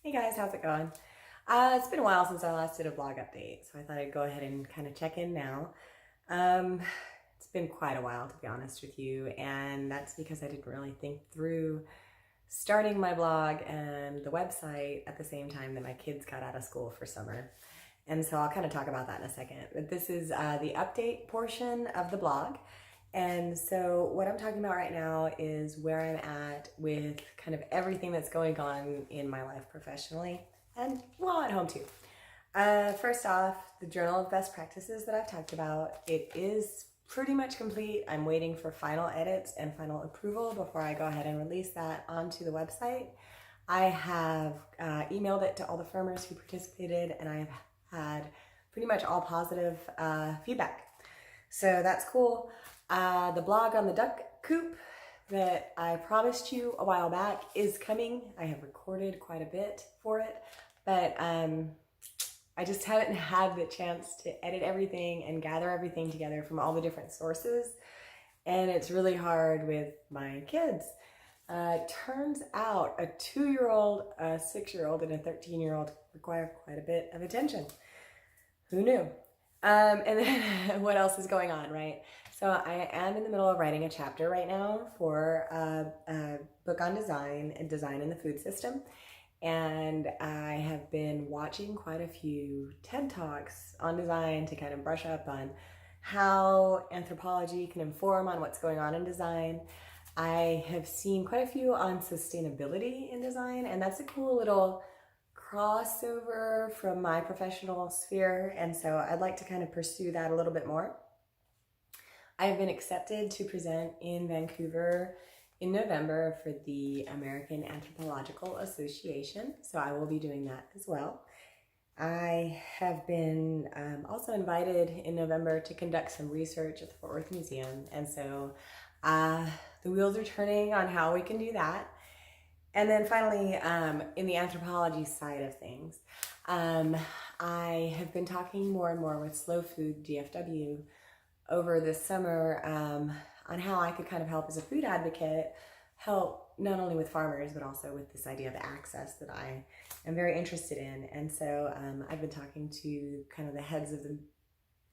Hey guys, how's it going? It's been a while since I last did a blog update, so I thought I'd go ahead and kind of check in now. Um, it's been quite a while, to be honest with you, and that's because I didn't really think through starting my blog and the website at the same time that my kids got out of school for summer. And so I'll kind of talk about that in a second. But this is the update portion of the blog. And so what I'm talking about right now is where I'm at with kind of everything that's going on in my life professionally and well at home too. First off, the Journal of Best Practices that I've talked about, it is pretty much complete. I'm waiting for final edits and final approval before I go ahead and release that onto the website. I have emailed it to all the farmers who participated, and I've had pretty much all positive feedback. So that's cool. The blog on the duck coop that I promised you a while back is coming. I have recorded quite a bit for it, but I just haven't had the chance to edit everything and gather everything together from all the different sources. And it's really hard with my kids. It turns out a 2-year-old, a 6-year-old, and a 13-year-old require quite a bit of attention. Who knew? And then what else is going on, right? So I am in the middle of writing a chapter right now for a book on design and design in the food system. And I have been watching quite a few TED Talks on design to kind of brush up on how anthropology can inform on what's going on in design. I have seen quite a few on sustainability in design, and that's a cool little crossover from my professional sphere, and so I'd like to kind of pursue that a little bit more. I've been accepted to present in Vancouver in November for the American Anthropological Association, so I will be doing that as well. I have been also invited in November to conduct some research at the Fort Worth Museum, and so the wheels are turning on how we can do that. And then finally, in the anthropology side of things, I have been talking more and more with Slow Food DFW over this summer on how I could kind of help as a food advocate, help not only with farmers, but also with this idea of access that I am very interested in. And so I've been talking to kind of the heads of the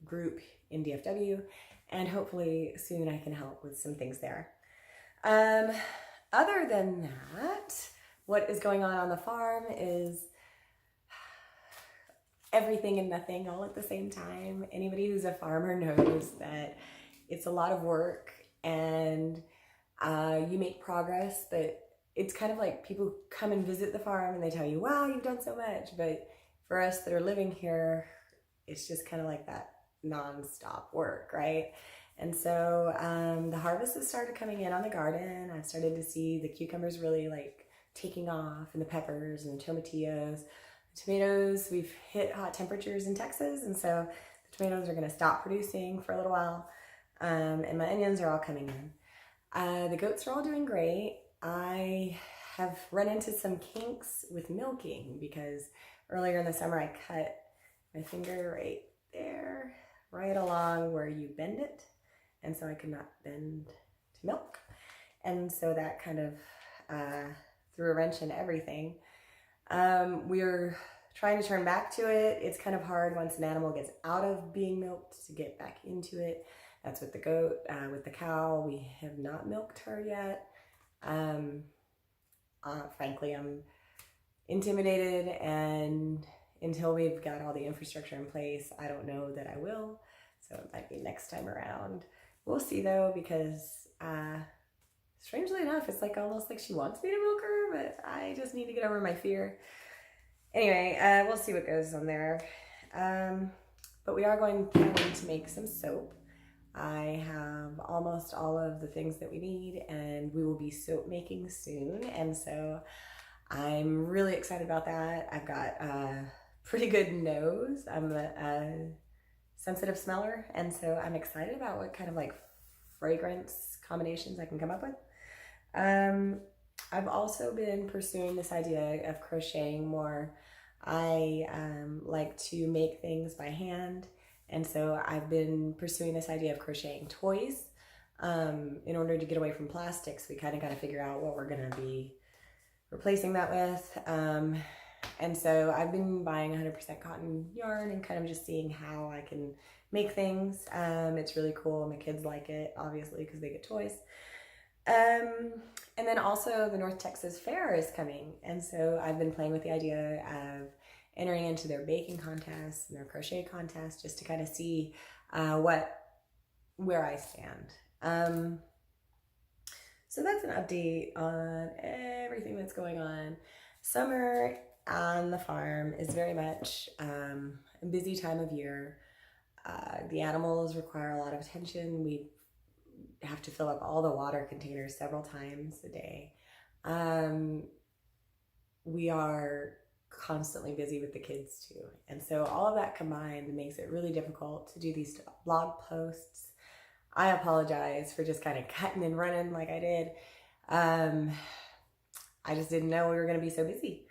group in DFW, and hopefully soon I can help with some things there. Other than that, what is going on the farm is everything and nothing all at the same time. Anybody who's a farmer knows that it's a lot of work, and you make progress, but it's kind of like people come and visit the farm and they tell you, wow, you've done so much. But for us that are living here, it's just kind of like that nonstop work, right? And so the harvest has started coming in on the garden. I've started to see the cucumbers really like taking off, and the peppers and the tomatillos. The tomatoes, we've hit hot temperatures in Texas, and so the tomatoes are going to stop producing for a little while. And my onions are all coming in. The goats are all doing great. I have run into some kinks with milking because earlier in the summer I cut my finger right there, right along where you bend it. And so I could not bend to milk. And so that kind of threw a wrench in everything. We're trying to turn back to it. It's kind of hard once an animal gets out of being milked to get back into it. That's with the goat. With the cow, we have not milked her yet. Frankly, I'm intimidated, and until we've got all the infrastructure in place, I don't know that I will. So it might be next time around. We'll see though, because strangely enough, it's like almost like she wants me to milk her, but I just need to get over my fear. Anyway, we'll see what goes on there. But we are going to make some soap. I have almost all of the things that we need, and we will be soap making soon. And so I'm really excited about that. I've got a pretty good nose. I'm a sensitive smeller, and so I'm excited about what kind of like fragrance combinations I can come up with. I've also been pursuing this idea of crocheting more. I like to make things by hand, and so I've been pursuing this idea of crocheting toys. In order to get away from plastics, we kind of got to figure out what we're going to be replacing that with. And so I've been buying 100% cotton yarn and kind of just seeing how I can make things. It's really cool. My kids like it, obviously, because they get toys. And then also the North Texas Fair is coming. And so I've been playing with the idea of entering into their baking contests and their crochet contests just to kind of see where I stand. So that's an update on everything that's going on. Summer on the farm is very much a busy time of year. The animals require a lot of attention. We have to fill up all the water containers several times a day. We are constantly busy with the kids too. And so all of that combined makes it really difficult to do these blog posts. I apologize for just kind of cutting and running like I did. I just didn't know we were going to be so busy.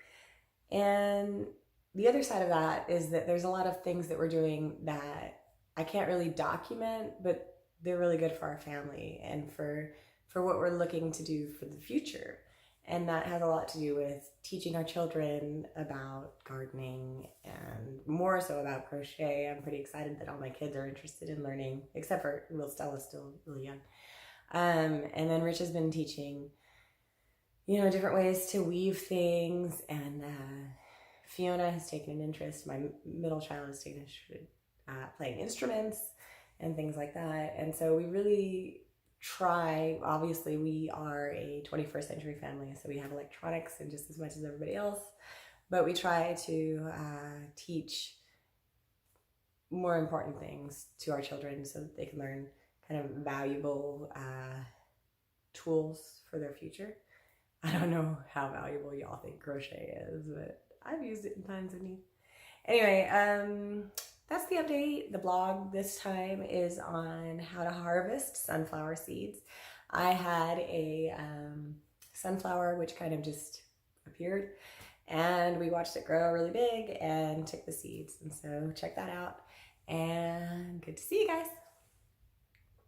And the other side of that is that there's a lot of things that we're doing that I can't really document, but they're really good for our family and for what we're looking to do for the future. And that has a lot to do with teaching our children about gardening and more so about crochet. I'm pretty excited that all my kids are interested in learning, except for, well, Stella's still really young. And then Rich has been teaching, different ways to weave things. And Fiona has taken an interest. My middle child has taken an interest playing instruments and things like that. And so we really try, obviously we are a 21st century family, so we have electronics and just as much as everybody else, but we try to teach more important things to our children so that they can learn kind of valuable tools for their future. I don't know how valuable y'all think crochet is, but I've used it in times of need. Anyway, that's the update. The blog this time is on how to harvest sunflower seeds. I had a sunflower which kind of just appeared, and we watched it grow really big and took the seeds. And so check that out, and good to see you guys.